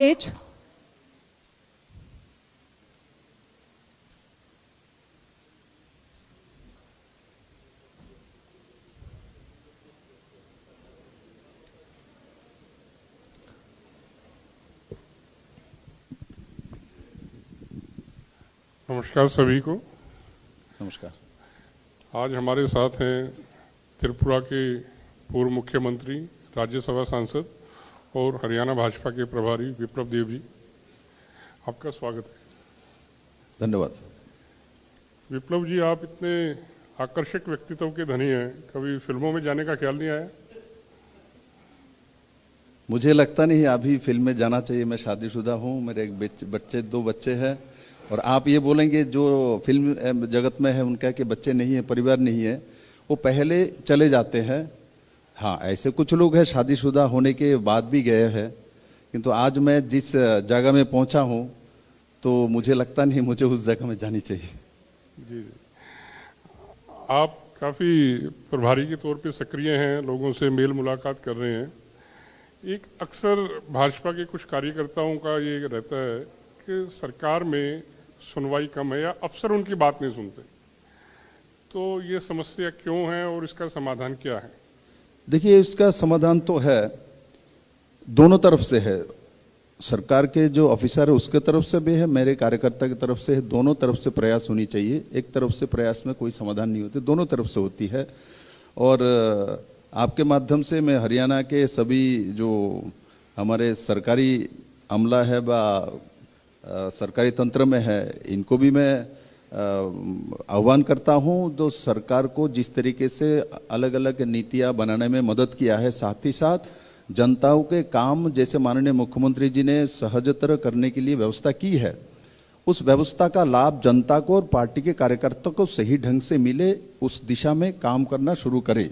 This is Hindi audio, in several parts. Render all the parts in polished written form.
Stage. नमस्कार सभी को। नमस्कार। आज हमारे साथ हैं त्रिपुरा के पूर्व मुख्यमंत्री, राज्यसभा सांसद और हरियाणा भाजपा के प्रभारी विप्लव देव जी। आपका स्वागत है। धन्यवाद। विप्लव जी, आप इतने आकर्षक व्यक्तित्व के धनी हैं, कभी फिल्मों में जाने का ख्याल नहीं आया? मुझे लगता नहीं अभी फिल्म में जाना चाहिए। मैं शादीशुदा हूँ, मेरे एक दो बच्चे हैं। और आप ये बोलेंगे जो फिल्म जगत में है उनका कि बच्चे नहीं है, परिवार नहीं है, वो पहले चले जाते हैं। हाँ, ऐसे कुछ लोग हैं शादीशुदा होने के बाद भी गए हैं, किंतु आज मैं जिस जगह में पहुंचा हूं तो मुझे लगता नहीं मुझे उस जगह में जानी चाहिए। जी जी, आप काफ़ी प्रभारी के तौर पे सक्रिय हैं, लोगों से मेल मुलाकात कर रहे हैं। एक अक्सर भाजपा के कुछ कार्यकर्ताओं का ये रहता है कि सरकार में सुनवाई कम है या अफसर उनकी बात नहीं सुनते, तो ये समस्या क्यों है और इसका समाधान क्या है? देखिए, इसका समाधान तो है, दोनों तरफ से है। सरकार के जो ऑफिसर है उसके तरफ से भी है, मेरे कार्यकर्ता की तरफ से है। दोनों तरफ से प्रयास होनी चाहिए। एक तरफ से प्रयास में कोई समाधान नहीं होते, दोनों तरफ से होती है। और आपके माध्यम से मैं हरियाणा के सभी जो हमारे सरकारी अमला है व सरकारी तंत्र में है, इनको भी मैं आह्वान करता हूं। जो सरकार को जिस तरीके से अलग अलग नीतियां बनाने में मदद किया है, साथ ही साथ जनताओं के काम जैसे माननीय मुख्यमंत्री जी ने सहजतर करने के लिए व्यवस्था की है, उस व्यवस्था का लाभ जनता को और पार्टी के कार्यकर्ताओं को सही ढंग से मिले, उस दिशा में काम करना शुरू करे।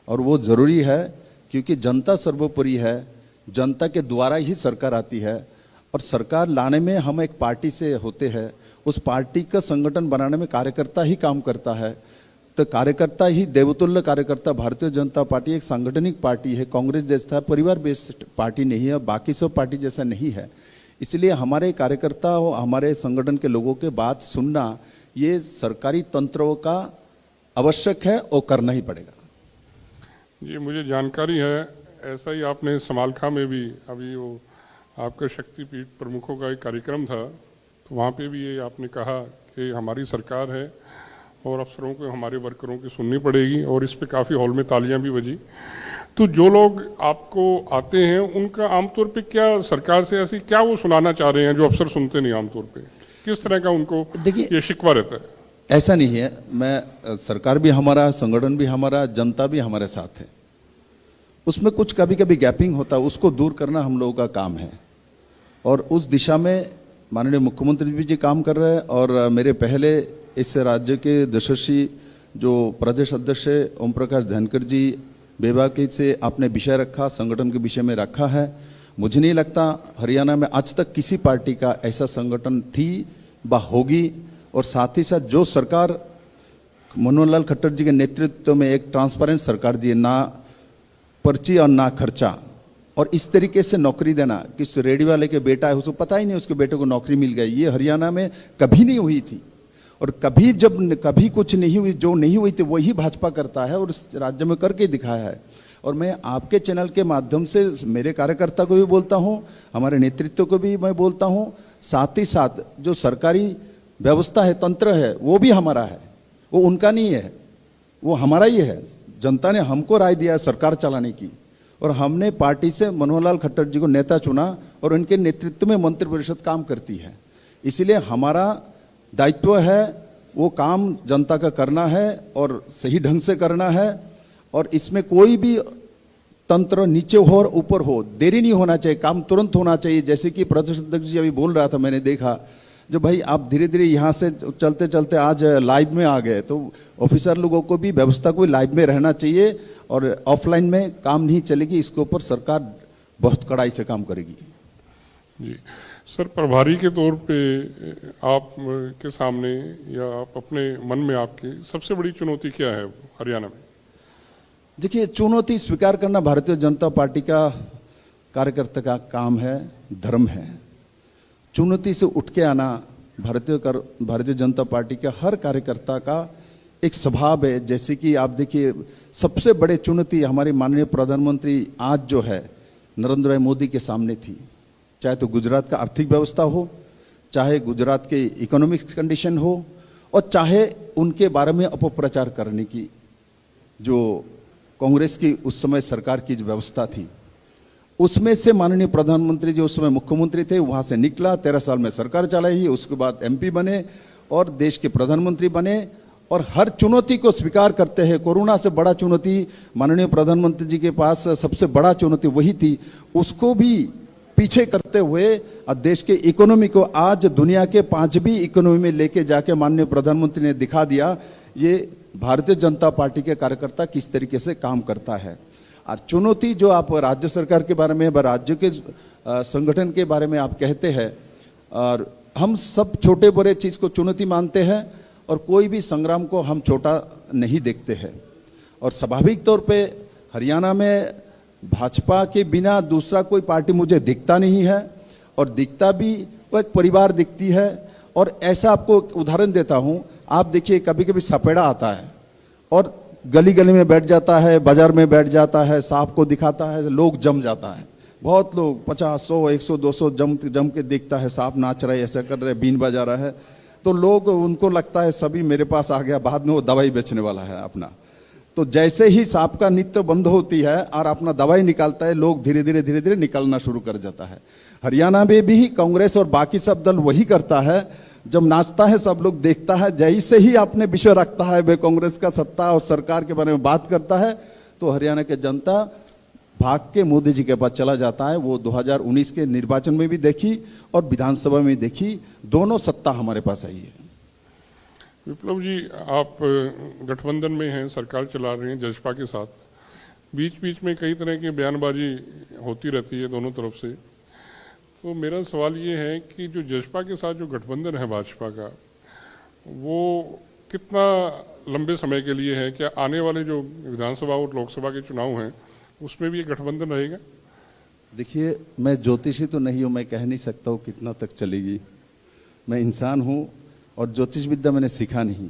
और वो जरूरी है, क्योंकि जनता सर्वोपरि है। जनता के द्वारा ही सरकार आती है और सरकार लाने में हम एक पार्टी से होते हैं। उस पार्टी का संगठन बनाने में कार्यकर्ता ही काम करता है। तो कार्यकर्ता ही देवतुल्य कार्यकर्ता। भारतीय जनता पार्टी एक सांगठनिक पार्टी है, कांग्रेस जैसा परिवार बेस्ड पार्टी नहीं है, बाकी सब पार्टी जैसा नहीं है। इसलिए हमारे कार्यकर्ता और हमारे संगठन के लोगों के बात सुनना ये सरकारी तंत्रों का आवश्यक है और करना ही पड़ेगा। जी, मुझे जानकारी है, ऐसा ही आपने समालखा में भी अभी वो आपका शक्तिपीठ प्रमुखों का एक कार्यक्रम था, तो वहाँ पे भी ये आपने कहा कि हमारी सरकार है और अफसरों को, हमारे वर्करों की सुननी पड़ेगी, और इस पे काफ़ी हॉल में तालियां भी बजी। तो जो लोग आपको आते हैं उनका आमतौर पे क्या सरकार से ऐसी क्या वो सुनाना चाह रहे हैं जो अफसर सुनते नहीं आमतौर पे? किस तरह का उनको ये शिकवा रहता है? ऐसा नहीं है, मैं सरकार भी हमारा, संगठन भी हमारा, जनता भी हमारे साथ है। उसमें कुछ कभी कभी गैपिंग होता है, उसको दूर करना हम लोगों का काम है। और उस दिशा में माननीय मुख्यमंत्री जी काम कर रहे हैं। और मेरे पहले इस राज्य के यशस्वी जो प्रदेश अध्यक्ष ओम प्रकाश धनखड़ जी, बेबाकी से आपने विषय रखा, संगठन के विषय में रखा है। मुझे नहीं लगता हरियाणा में आज तक किसी पार्टी का ऐसा संगठन थी व होगी। और साथ ही साथ जो सरकार मनोहर लाल खट्टर जी के नेतृत्व में एक ट्रांसपेरेंट सरकार दी है, ना पर्ची और ना खर्चा, और इस तरीके से नौकरी देना, किस रेडी वाले के बेटा है उसको पता ही नहीं उसके बेटे को नौकरी मिल गई, ये हरियाणा में कभी नहीं हुई थी। और कभी कुछ नहीं हुई, जो नहीं हुई थी वही भाजपा करता है और इस राज्य में करके दिखाया है। और मैं आपके चैनल के माध्यम से मेरे कार्यकर्ता को भी बोलता हूँ, हमारे नेतृत्व को भी मैं बोलता हूँ, साथ ही साथ जो सरकारी व्यवस्था है, तंत्र है, वो भी हमारा है, वो उनका नहीं है, वो हमारा ही है। जनता ने हमको राय दिया है सरकार चलाने की, और हमने पार्टी से मनोहर लाल खट्टर जी को नेता चुना और उनके नेतृत्व में मंत्रिपरिषद काम करती है। इसलिए हमारा दायित्व है वो काम जनता का करना है और सही ढंग से करना है। और इसमें कोई भी तंत्र नीचे हो और ऊपर हो, देरी नहीं होना चाहिए, काम तुरंत होना चाहिए। जैसे कि प्रदेश अध्यक्ष जी अभी बोल रहा था, मैंने देखा, जो भाई आप धीरे धीरे यहाँ से चलते चलते आज लाइव में आ गए, तो ऑफिसर लोगों को भी व्यवस्था को लाइव में रहना चाहिए और ऑफलाइन में काम नहीं चलेगी। इसके ऊपर सरकार बहुत कड़ाई से काम करेगी। जी सर, प्रभारी के तौर पे आप के सामने या आप अपने मन में आपकी सबसे बड़ी चुनौती क्या है हरियाणा में? देखिए, चुनौती स्वीकार करना भारतीय जनता पार्टी का कार्यकर्ता का काम है, धर्म है। चुनौती से उठ के आना भारतीय जनता पार्टी के हर कार्यकर्ता का एक स्वभाव है। जैसे कि आप देखिए, सबसे बड़े चुनौती हमारे माननीय प्रधानमंत्री आज जो है नरेंद्र भाई मोदी के सामने थी, चाहे तो गुजरात का आर्थिक व्यवस्था हो, चाहे गुजरात के इकोनॉमिक कंडीशन हो, और चाहे उनके बारे में अपप्रचार करने की जो कांग्रेस की उस समय सरकार की जो व्यवस्था थी, उसमें से माननीय प्रधानमंत्री जो उस समय मुख्यमंत्री थे वहां से निकला, 13 साल में सरकार चलाई, उसके बाद एमपी बने और देश के प्रधानमंत्री बने, और हर चुनौती को स्वीकार करते हैं। कोरोना से बड़ा चुनौती माननीय प्रधानमंत्री जी के पास सबसे बड़ा चुनौती वही थी, उसको भी पीछे करते हुए देश के इकोनॉमी को आज दुनिया के 5वीं इकोनॉमी में लेके जाके माननीय प्रधानमंत्री ने दिखा दिया ये भारतीय जनता पार्टी के कार्यकर्ता किस तरीके से काम करता है। और चुनौती जो आप राज्य सरकार के बारे में, राज्य के संगठन के बारे में आप कहते हैं, और हम सब छोटे बड़े चीज को चुनौती मानते हैं और कोई भी संग्राम को हम छोटा नहीं देखते हैं। और स्वाभाविक तौर पे हरियाणा में भाजपा के बिना दूसरा कोई पार्टी मुझे दिखता नहीं है, और दिखता भी वो एक परिवार दिखती है। और ऐसा आपको उदाहरण देता हूं, आप देखिए कभी कभी सपेड़ा आता है और गली गली में बैठ जाता है, बाजार में बैठ जाता है, सांप को दिखाता है, लोग जम जाता है। बहुत लोग 50, 100, 100, 200 जम के देखता है, सांप नाच रहा है, ऐसा कर रहे, बीन बजा रहा है, तो लोग उनको लगता है सभी मेरे पास आ गया, बाद में वो दवाई बेचने वाला है अपना। तो जैसे ही सांप का नृत्य बंद होती है और अपना दवाई निकालता है, लोग धीरे धीरे निकलना शुरू कर जाता है। हरियाणा में भी कांग्रेस और बाकी सब दल वही करता है, जब नाचता है सब लोग देखता है, जैसे ही अपने विषय रखता है वे कांग्रेस का सत्ता और सरकार के बारे में बात करता है, तो हरियाणा के जनता भाग के मोदी जी के पास चला जाता है। वो 2019 के निर्वाचन में भी देखी और विधानसभा में देखी, दोनों सत्ता हमारे पास आई है। विप्लव जी, आप गठबंधन में हैं, सरकार चला रहे हैं जजपा के साथ, बीच बीच में कई तरह की बयानबाजी होती रहती है दोनों तरफ से। तो मेरा सवाल ये है कि जो जजपा के साथ जो गठबंधन है भाजपा का, वो कितना लंबे समय के लिए है? क्या आने वाले जो विधानसभा और लोकसभा के चुनाव हैं उसमें भी ये गठबंधन रहेगा? देखिए, मैं ज्योतिषी तो नहीं हूँ, मैं कह नहीं सकता हूँ कितना तक चलेगी। मैं इंसान हूँ और ज्योतिष विद्या मैंने सीखा नहीं।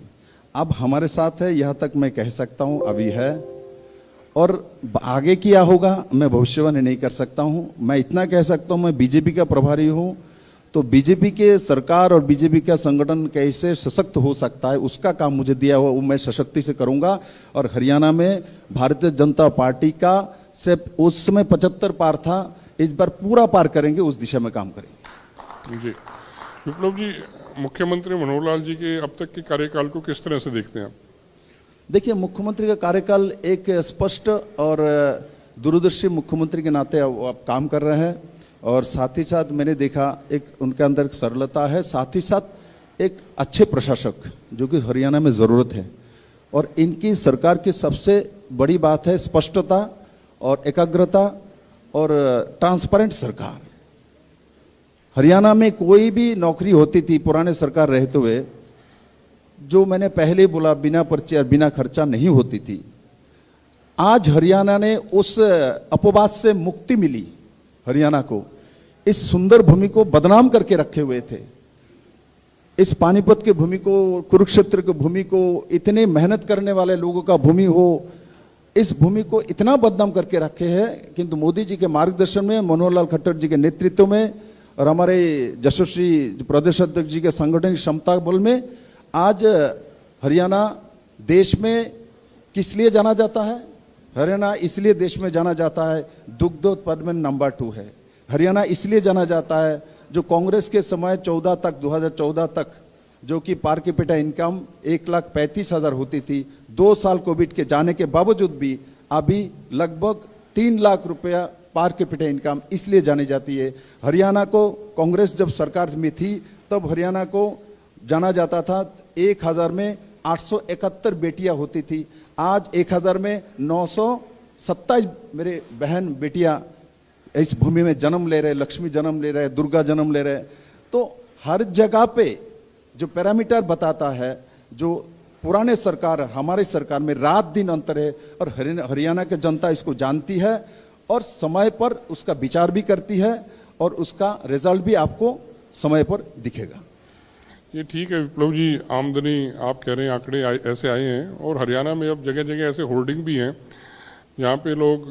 अब हमारे साथ है, यहाँ तक मैं कह सकता हूँ अभी है, और आगे क्या होगा मैं भविष्यवाणी नहीं कर सकता हूँ। मैं इतना कह सकता हूँ, मैं बीजेपी का प्रभारी हूँ, तो बीजेपी के सरकार और बीजेपी का संगठन कैसे सशक्त हो सकता है उसका काम मुझे दिया हुआ, वो मैं सशक्ति से करूँगा। और हरियाणा में भारतीय जनता पार्टी का सिर्फ उस समय 75 पार था, इस बार पूरा पार करेंगे, उस दिशा में काम करेंगे। जी विप्लव जी, मुख्यमंत्री मनोहर लाल जी के अब तक के कार्यकाल को किस तरह से देखते हैं आप? देखिए, मुख्यमंत्री का कार्यकाल एक स्पष्ट और दूरदर्शी मुख्यमंत्री के नाते वो आप काम कर रहे हैं, और साथ ही साथ मैंने देखा एक उनके अंदर एक सरलता है, साथ ही साथ एक अच्छे प्रशासक जो कि हरियाणा में ज़रूरत है। और इनकी सरकार की सबसे बड़ी बात है स्पष्टता और एकाग्रता और ट्रांसपेरेंट सरकार। हरियाणा में कोई भी नौकरी होती थी पुराने सरकार रहते हुए, जो मैंने पहले बोला, बिना पर्चे और बिना खर्चा नहीं होती थी। आज हरियाणा ने उस अपवाद से मुक्ति मिली। हरियाणा को इस सुंदर भूमि को बदनाम करके रखे हुए थे, इस पानीपत की भूमि को, कुरुक्षेत्र की भूमि को, इतने मेहनत करने वाले लोगों का भूमि हो, इस भूमि को इतना बदनाम करके रखे हैं। किंतु मोदी जी के मार्गदर्शन में, मनोहर लाल खट्टर जी के नेतृत्व में और हमारे यशस्वी प्रदेश अध्यक्ष जी के संगठन क्षमता बल में आज हरियाणा देश में किस लिए जाना जाता है? हरियाणा इसलिए देश में जाना जाता है, दुग्धोत्पादन में नंबर 2 है। हरियाणा इसलिए जाना जाता है, जो कांग्रेस के समय 2014 तक जो कि पर कैपिटा इनकम 1,35,000 होती थी, 2 साल कोविड के जाने के बावजूद भी अभी लगभग 3 लाख रुपया पर कैपिटा इनकम इसलिए जानी जाती है। हरियाणा को कांग्रेस जब सरकार में थी तब हरियाणा को जाना जाता था 1000 में 871 बेटियां होती थी, आज 1000 में 927 मेरे बहन बेटियां इस भूमि में जन्म ले रहे, लक्ष्मी जन्म ले रहे, दुर्गा जन्म ले रहे। तो हर जगह पे जो पैरामीटर बताता है, जो पुराने सरकार हमारे सरकार में रात दिन अंतर है, और हरियाणा की जनता इसको जानती है। और समय पर उसका विचार भी करती है और उसका रिजल्ट भी आपको समय पर दिखेगा। ये ठीक है विप्लव जी, आमदनी आप कह रहे हैं आंकड़े ऐसे आए हैं और हरियाणा में अब जगह जगह ऐसे होर्डिंग भी हैं जहाँ पे लोग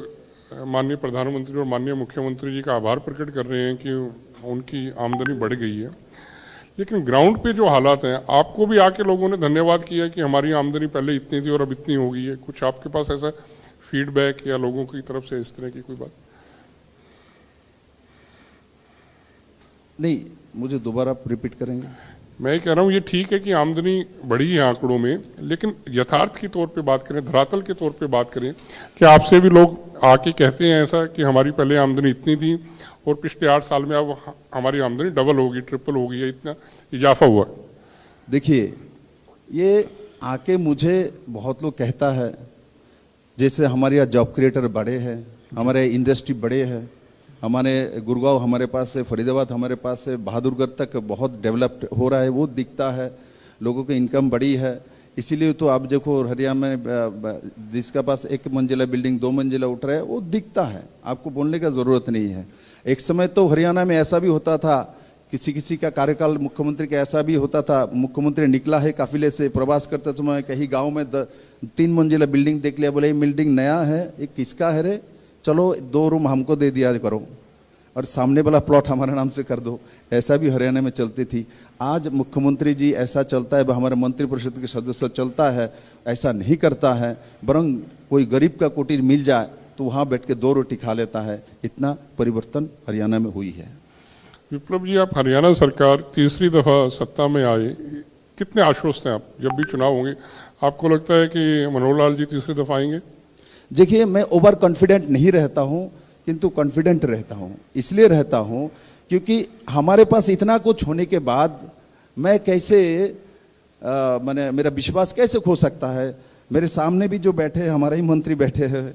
माननीय प्रधानमंत्री और माननीय मुख्यमंत्री जी का आभार प्रकट कर रहे हैं कि उनकी आमदनी बढ़ गई है। लेकिन ग्राउंड पे जो हालात हैं, आपको भी आके लोगों ने धन्यवाद किया कि हमारी आमदनी पहले इतनी थी और अब इतनी हो गई है। कुछ आपके पास ऐसा फीडबैक या लोगों की तरफ से इस तरह की कोई बात? नहीं, मुझे दोबारा रिपीट करेंगे? मैं ये कह रहा हूँ ये ठीक है कि आमदनी बढ़ी है आंकड़ों में, लेकिन यथार्थ के तौर पे बात करें, धरातल के तौर पे बात करें, कि आपसे भी लोग आके कहते हैं ऐसा कि हमारी पहले आमदनी इतनी थी और पिछले 8 साल में अब हमारी आमदनी डबल होगी, ट्रिपल हो गई है, इतना इजाफा हुआ? देखिए, ये आके मुझे बहुत लोग कहता है जैसे हमारे यहाँ जॉब क्रिएटर बड़े हैं, हमारे इंडस्ट्री बड़े हैं, हमारे गुड़गांव हमारे पास से, फरीदाबाद हमारे पास से, बहादुरगढ़ तक बहुत डेवलप्ड हो रहा है, वो दिखता है। लोगों की इनकम बड़ी है, इसीलिए तो आप देखो हरियाणा में जिसका पास 1 मंजिला बिल्डिंग 2 मंजिला उठ रहा है वो दिखता है, आपको बोलने का ज़रूरत नहीं है। एक समय तो हरियाणा में ऐसा भी होता था, किसी किसी का कार्यकाल मुख्यमंत्री का ऐसा भी होता था, मुख्यमंत्री निकला है काफिले से प्रवास करते समय कहीं गांव में 3 मंजिला बिल्डिंग देख लिया, बोले ये बिल्डिंग नया है, ये किसका है रे, चलो 2 रूम हमको दे दिया करो और सामने वाला प्लॉट हमारे नाम से कर दो। ऐसा भी हरियाणा में चलती थी। आज मुख्यमंत्री जी ऐसा चलता है, हमारे मंत्रिपरिषद के सदस्य चलता है, ऐसा नहीं करता है। बरंग कोई गरीब का कुटीर मिल जाए तो वहाँ बैठ के 2 रोटी खा लेता है। इतना परिवर्तन हरियाणा में हुई है। विप्लव जी, आप हरियाणा सरकार तीसरी दफा सत्ता में आए, कितने आश्वस्त हैं आप? जब भी चुनाव होंगे आपको लगता है कि मनोहर लाल जी तीसरी दफा आएंगे? देखिए, मैं ओवर कॉन्फिडेंट नहीं रहता हूं, किंतु कॉन्फिडेंट रहता हूं। इसलिए रहता हूं क्योंकि हमारे पास इतना कुछ होने के बाद मैं कैसे मैंने मेरा विश्वास कैसे खो सकता है? मेरे सामने भी जो बैठे हैं हमारे ही मंत्री बैठे हैं,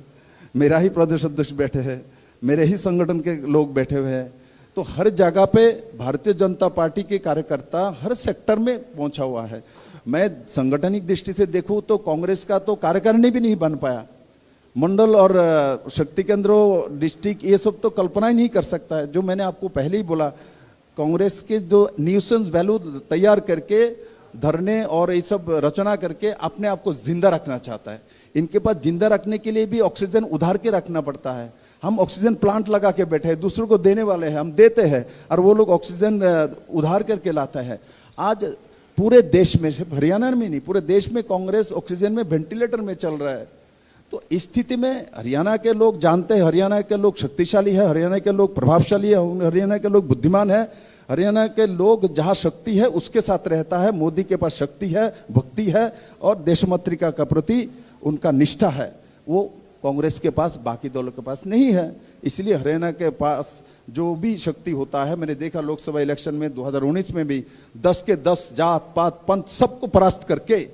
मेरा ही प्रदेश अध्यक्ष बैठे हैं, मेरे ही संगठन के लोग बैठे हुए हैं। तो हर जगह पे भारतीय जनता पार्टी के कार्यकर्ता हर सेक्टर में पहुंचा हुआ है। मैं संगठनिक दृष्टि से देखूं तो कांग्रेस का तो कार्यकारिणी भी नहीं बन पाया, मंडल और शक्ति केंद्रों, डिस्ट्रिक्ट, ये सब तो कल्पना ही नहीं कर सकता है। जो मैंने आपको पहले ही बोला, कांग्रेस के जो न्यूसेंस वैल्यू तैयार करके धरने और ये सब रचना करके अपने आप को जिंदा रखना चाहता है। इनके पास जिंदा रखने के लिए भी ऑक्सीजन उधार के रखना पड़ता है। हम ऑक्सीजन प्लांट लगा के बैठे हैं, दूसरों को देने वाले हैं, हम देते हैं और वो लोग ऑक्सीजन उधार करके लाता है। आज पूरे देश में, सिर्फ हरियाणा में नहीं, पूरे देश में कांग्रेस ऑक्सीजन में, वेंटिलेटर में चल रहा है। तो इस स्थिति में हरियाणा के लोग जानते हैं, हरियाणा के लोग शक्तिशाली है, हरियाणा के लोग प्रभावशाली है, हरियाणा के लोग बुद्धिमान है। हरियाणा के लोग जहां शक्ति है उसके साथ रहता है। मोदी के पास शक्ति है, भक्ति है और देशमातृका का प्रति उनका निष्ठा है। वो कांग्रेस के पास, बाकी दलों के पास नहीं है। इसलिए हरियाणा के पास जो भी शक्ति होता है, मैंने देखा लोकसभा इलेक्शन में 2019 में भी 10 के 10 जात पात पंथ सबको परास्त करके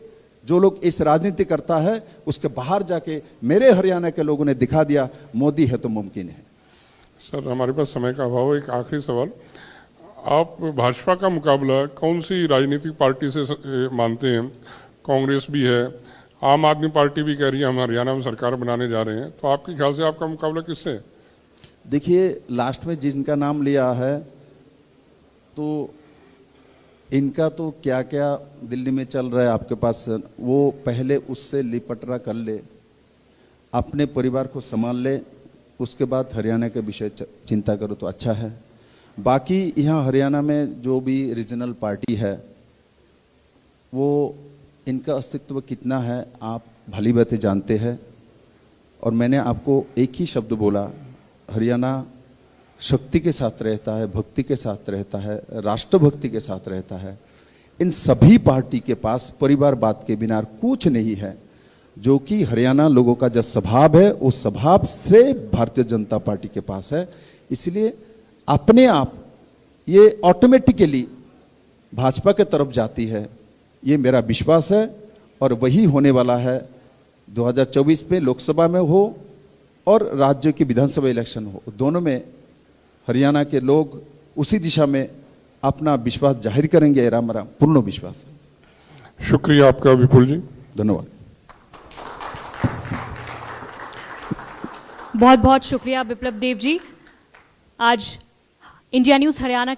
जो लोग इस राजनीति करता है उसके बाहर जाके मेरे हरियाणा के लोगों ने दिखा दिया, मोदी है तो मुमकिन है। सर, हमारे पास समय का अभाव है, एक आखिरी सवाल, आप भाजपा का मुकाबला कौन सी राजनीतिक पार्टी से मानते हैं? कांग्रेस भी है, आम आदमी पार्टी भी कह रही है हम हरियाणा में सरकार बनाने जा रहे हैं, तो आपके ख्याल से आपका मुकाबला किससे है? देखिए, लास्ट में जिनका नाम लिया है तो इनका तो क्या क्या दिल्ली में चल रहा है आपके पास, वो पहले उससे लिपटरा कर ले, अपने परिवार को संभाल ले, उसके बाद हरियाणा के विषय चिंता करो तो अच्छा है। बाकी यहाँ हरियाणा में जो भी रीजनल पार्टी है वो इनका अस्तित्व कितना है आप भली भांति जानते हैं। और मैंने आपको एक ही शब्द बोला, हरियाणा शक्ति के साथ रहता है, भक्ति के साथ रहता है, राष्ट्रभक्ति के साथ रहता है। इन सभी पार्टी के पास परिवारवाद के बिना कुछ नहीं है, जो कि हरियाणा लोगों का जो स्वभाव है उस स्वभाव से भारतीय जनता पार्टी के पास है। इसलिए अपने आप ये ऑटोमेटिकली भाजपा के तरफ जाती है, ये मेरा विश्वास है। और वही होने वाला है 2024 में, लोकसभा में हो और राज्य की विधानसभा इलेक्शन हो, दोनों में हरियाणा के लोग उसी दिशा में अपना विश्वास जाहिर करेंगे। मेरा पूर्ण विश्वास है। शुक्रिया आपका विपुल जी, धन्यवाद। बहुत बहुत शुक्रिया बिप्लब देव जी। आज इंडिया न्यूज़ हरियाणा